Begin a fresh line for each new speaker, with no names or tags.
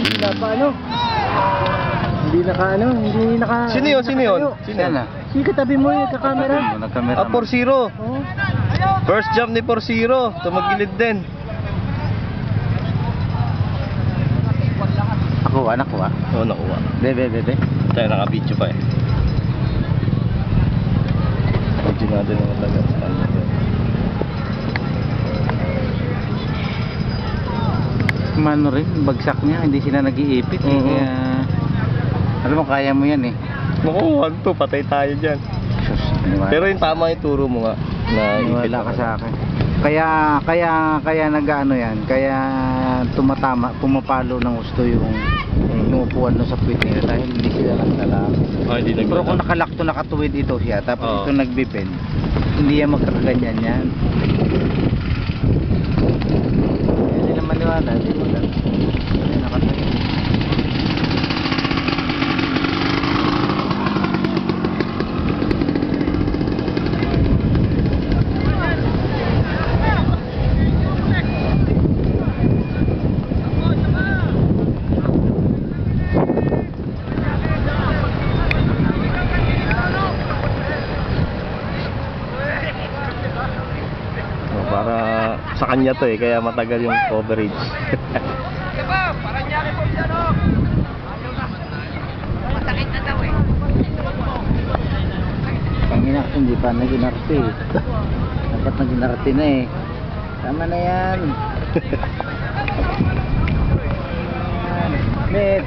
hindi na pa ano. Hindi naka...
Sino yun? Sino yun? Sino yun?
Si katabi mo yung kakamera.
Ah, 4-0.
Oo.
First jump ni 4-0. Tumagilid din.
Nakuha.
Oo, nakuha.
Bebe.
Tayo naka-video pa eh. Video natin ang matagal sa kanya.
Mano rin, bagsak niya, hindi sila nag-iipit. Kaya, alam mo, kaya mo yan eh.
Naku, 1-2, patay tayo dyan.
Sus,
Pero yung tama yung turo mo nga. Na ipit
wala ka sa akin. Kaya nag-ano yan, kaya pumapalo ng gusto yung upuan sa puwit nila dahil hindi sila nagdala.
Hindi
Pero kung nakalakto nakatuwid ito siya, tapos ito nagbipin, hindi yan magkakaganyan yan. Hindi naman maniwala, hindi mo lang. Hindi nakatuwid.
Para sa kanya to eh, kaya matagal yung coverage.
Ang ina, hindi pa nag-inarte eh. Dapat nag-inarte na eh. Tama na yan. Met.